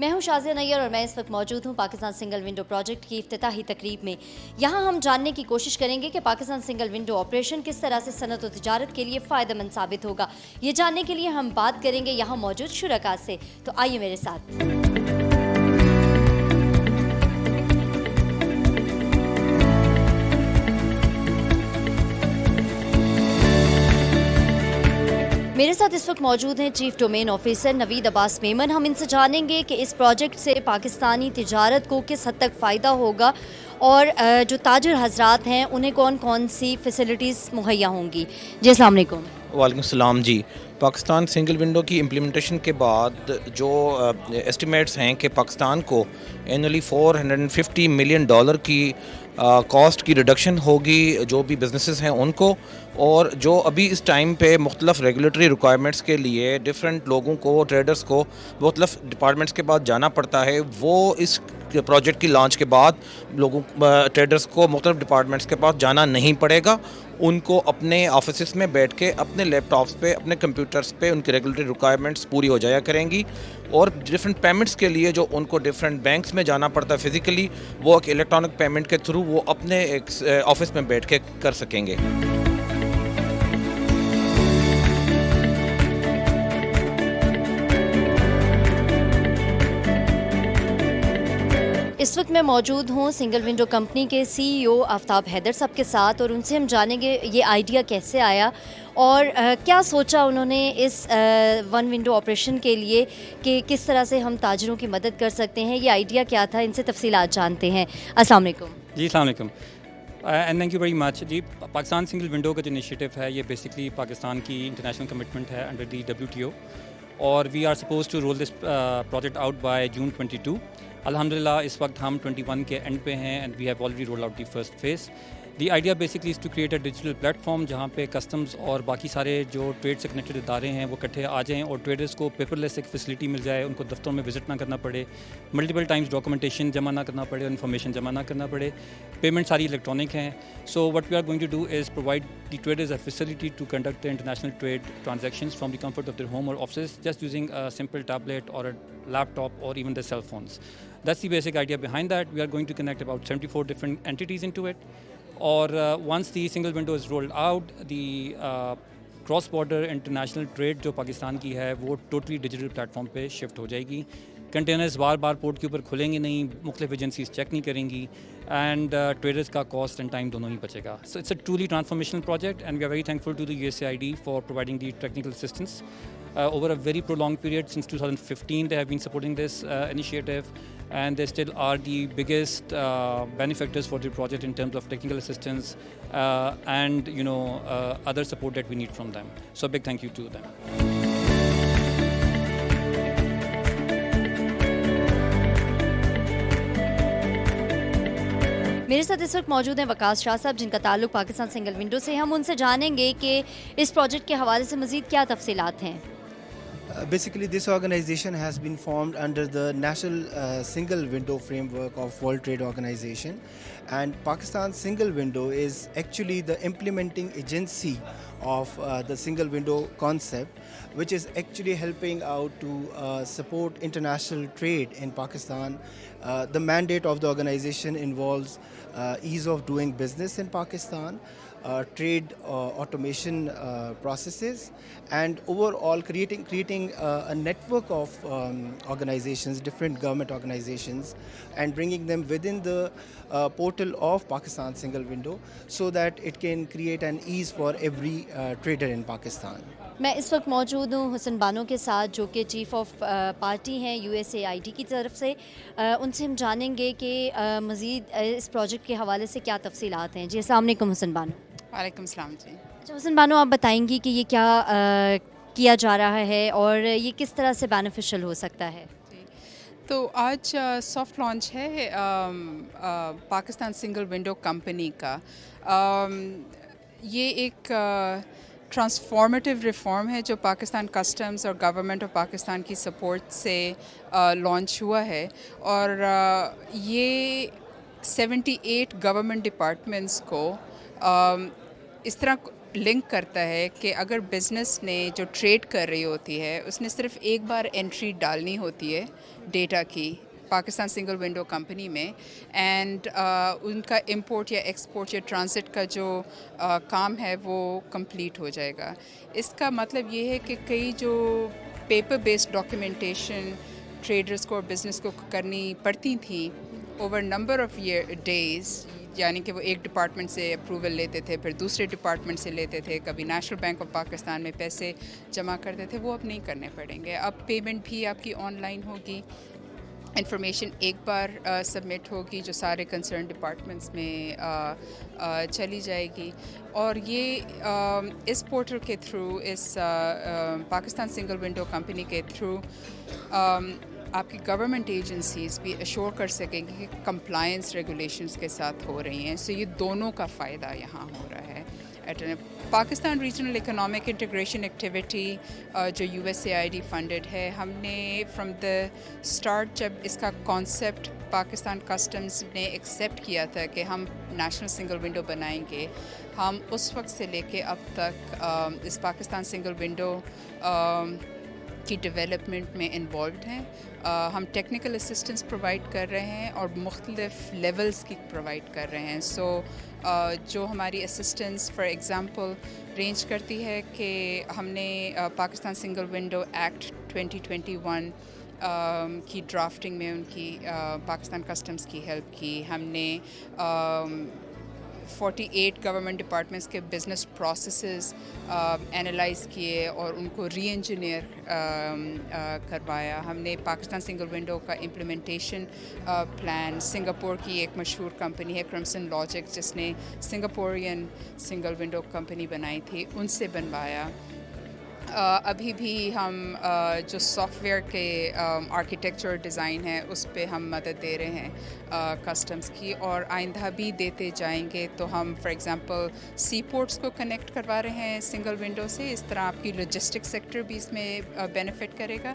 میں ہوں شازیہ نیر اور میں اس وقت موجود ہوں پاکستان سنگل ونڈو پروجیکٹ کی افتتاحی تقریب میں. یہاں ہم جاننے کی کوشش کریں گے کہ پاکستان سنگل ونڈو آپریشن کس طرح سے صنعت و تجارت کے لیے فائدہ مند ثابت ہوگا. یہ جاننے کے لیے ہم بات کریں گے یہاں موجود شرکاء سے. تو آئیے میرے ساتھ. میرے ساتھ اس وقت موجود ہیں چیف ڈومین آفیسر نوید عباس میمن. ہم ان سے جانیں گے کہ اس پروجیکٹ سے پاکستانی تجارت کو کس حد تک فائدہ ہوگا اور جو تاجر حضرات ہیں انہیں کون کون سی فیسلٹیز مہیا ہوں گی. جی السلام علیکم. وعلیکم السلام. جی پاکستان سنگل ونڈو کی امپلیمنٹیشن کے بعد جو ایسٹیمیٹس ہیں کہ پاکستان کو اینولی $450 ملین کی کاسٹ کی ریڈکشن ہوگی جو بھی بزنسز ہیں ان کو, اور جو ابھی اس ٹائم پہ مختلف ریگولیٹری ریکوائرمنٹس کے لیے ڈفرینٹ لوگوں کو, ٹریڈرز کو مختلف ڈپارٹمنٹس کے بعد جانا پڑتا ہے, وہ اس پروجیکٹ کی لانچ کے بعد لوگوں ٹریڈرز کو مختلف ڈپارٹمنٹس کے پاس جانا نہیں پڑے گا. ان کو اپنے آفیسز میں بیٹھ کے اپنے لیپ ٹاپس پہ, اپنے کمپیوٹرز پہ ان کی ریگولیٹری ریکوائرمنٹس پوری ہو جایا کریں گی, اور ڈفرینٹ پیمنٹس کے لیے جو ان کو ڈفرینٹ بینکس میں جانا پڑتا ہے فزیکلی, وہ ایک الیکٹرانک پیمنٹ کے تھرو وہ اپنے ایک آفس میں بیٹھ کے کر سکیں گے. اس وقت میں موجود ہوں سنگل ونڈو کمپنی کے سی ای او آفتاب حیدر صاحب کے ساتھ, اور ان سے ہم جانیں گے یہ آئیڈیا کیسے آیا اور کیا سوچا انہوں نے اس ون ونڈو آپریشن کے لیے کہ کس طرح سے ہم تاجروں کی مدد کر سکتے ہیں. یہ آئیڈیا کیا تھا, ان سے تفصیلات جانتے ہیں. السلام علیکم. جی السلام علیکم and thank you very much. جی پاکستان سنگل ونڈو کا جو انیشیٹو ہے یہ بیسکلی پاکستان کی انٹرنیشنل کمٹمنٹ ہے انڈر دی WTO, اور we are suppose to roll this project out by June 22. الحمدللہ اس وقت ہم 21 کے اینڈ پہ ہیں and we have already roll out the first phase. The idea basically is to create a digital platform جہاں پہ customs اور باقی سارے جو ٹریڈ سے کنیکٹڈ ادارے ہیں وہ اکٹھے آ جائیں اور ٹریڈرز کو پیپر لیس ایک فیسلٹی مل جائے, ان کو دفتروں میں وزٹ نہ کرنا پڑے, ملٹیپل ٹائمز ڈاکومنٹیشن جمع نہ کرنا پڑے, انفارمیشن جمع نہ کرنا پڑے, پیمنٹ ساری الیکٹرانک ہیں. So what we are going to do is provide the traders a facility to conduct the international trade transactions from the comfort of their home اور offices just using a simple tablet or a laptop or even their cell phones. That's the basic idea behind that. We are going to connect about 74 different entities into it. Or once the single window is rolled out, the cross-border international trade جو پاکستان کی ہے وہ totally digital plate form پہ shift ہو جائے گی. Containers بار بار port کے اوپر کھلیں گے نہیں, مختلف ایجنسیز چیک نہیں کریں گی, اینڈ ٹریڈرز کا کاسٹ اینڈ ٹائم دونوں ہی بچے گا. So it's a truly transformational project and we are very thankful to the USAID for providing the technical assistance. Over a very prolonged period since 2015 they have been supporting this initiative, and they still are the biggest benefactors for the project in terms of technical assistance and other support that we need from them. So a big thank you to them. میرے ساتھ اس وقت موجود ہیں وقاص شاہ صاحب جن کا تعلق Pakistan single window سے. ہم ان سے جانیں گے کہ اس پروجیکٹ کے حوالے سے مزید کیا تفصیلات ہیں. Basically, this organization has been formed under the National Single Window Framework of World Trade Organization, and Pakistan Single Window is actually the implementing agency of the single window concept, which is actually helping out to support international trade in Pakistan. The mandate of the organization involves ease of doing business in Pakistan, trade automation processes, and overall creating a network of organizations, different government organizations, and bringing them within the portal of Pakistan Single Window so that it can create an ease for every trader in Pakistan. میں اس وقت موجود ہوں حسن بانو کے ساتھ جو کہ chief of party ہیں USAID کی طرف سے. ان سے ہم جانیں گے کہ مزید اس پروجیکٹ کے حوالے سے کیا تفصیلات ہیں. جی السلام علیکم حسن بانو. وعلیکم السلام. جی اچھا حسن بانو, آپ بتائیں گی کہ یہ کیا کیا جا رہا ہے اور یہ کس طرح سے بینیفیشل ہو سکتا ہے. تو آج سافٹ لانچ ہے پاکستان سنگل ونڈو کمپنی کا. یہ ایک ٹرانسفارمیٹیو ریفارم ہے جو پاکستان کسٹمز اور گورنمنٹ آف پاکستان کی سپورٹ سے لانچ ہوا ہے, اور یہ 78 گورنمنٹ ڈپارٹمنٹس کو اس طرح لنک کرتا ہے کہ اگر بزنس نے جو ٹریڈ کر رہی ہوتی ہے اس نے صرف ایک بار انٹری ڈالنی ہوتی ہے ڈیٹا کی پاکستان سنگل ونڈو کمپنی میں، اینڈ ان کا امپورٹ یا ایکسپورٹ یا ٹرانزٹ کا جو کام ہے وہ کمپلیٹ ہو جائے گا. اس کا مطلب یہ ہے کہ کئی جو پیپر بیسڈ ڈاکیومنٹیشن ٹریڈرز کو اور بزنس کو کرنی پڑتی تھیں اوور نمبر آف ڈیز، یعنی کہ وہ ایک ڈپارٹمنٹ سے اپروول لیتے تھے، پھر دوسرے ڈپارٹمنٹ سے لیتے تھے، کبھی نیشنل بینک آف پاکستان میں پیسے جمع کرتے تھے، وہ اب نہیں کرنے پڑیں گے. اب پیمنٹ بھی آپ کی آن لائن ہوگی، انفارمیشن ایک بار سبمٹ ہوگی جو سارے کنسرن ڈپارٹمنٹس میں چلی جائے گی. اور یہ اس پورٹل کے تھرو، اس پاکستان سنگل ونڈو کمپنی کے تھرو آپ کی گورنمنٹ ایجنسیز بھی ایشور کر سکیں گی کہ کمپلائنس ریگولیشنز کے ساتھ ہو رہی ہیں. سو یہ دونوں کا فائدہ یہاں ہو رہا ہے. Pakistan regional economic integration activity جو USAID فنڈڈ ہے، ہم نے فرام دا اسٹارٹ جب اس کا کانسیپٹ پاکستان کسٹمز نے ایکسیپٹ کیا تھا کہ ہم نیشنل سنگل ونڈو بنائیں گے، ہم اس وقت سے لے کے اب تک اس پاکستان سنگل ونڈو کی ڈیولپمنٹ میں انوالوڈ ہیں. ہم ٹیکنیکل اسسٹنس پرووائڈ کر رہے ہیں اور مختلف لیولز کی پرووائڈ کر رہے ہیں. سو جو ہماری اسسٹنس فار ایگزامپل رینج کرتی ہے کہ ہم نے پاکستان سنگل ونڈو ایکٹ 2021 کی ڈرافٹنگ میں ان کی پاکستان کسٹمز کی ہیلپ کی. ہم نے 48 گورنمنٹ ڈپارٹمنٹس کے بزنس پروسیسز انالائز کیے اور ان کو ری انجینئر کروایا. ہم نے پاکستان سنگل ونڈو کا امپلیمنٹیشن پلان، سنگاپور کی ایک مشہور کمپنی ہے کرمسن لاجک جس نے سنگاپورین سنگل ونڈو کمپنی بنائی تھی، ان سے بنوایا. ابھی بھی ہم جو سافٹ ویئر کے آرکیٹیکچر ڈیزائن ہے اس پہ ہم مدد دے رہے ہیں کسٹمز کی، اور آئندہ بھی دیتے جائیں گے. تو ہم فار ایگزامپل سی پورٹس کو کنیکٹ کروا رہے ہیں سنگل ونڈو سے، اس طرح آپ کی لاجسٹک سیکٹر بھی اس میں بینیفٹ کرے گا.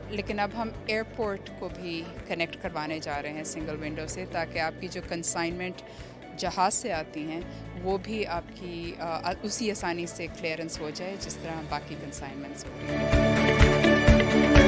لیکن اب ہم ایئرپورٹ کو بھی کنیکٹ کروانے جا رہے ہیں سنگل ونڈو سے، تاکہ آپ کی جو کنسائنمنٹ جہاز سے آتی ہیں وہ بھی آپ کی اسی آسانی سے کلیئرنس ہو جائے جس طرح باقی کنسائنمنٹس ہوتی ہیں.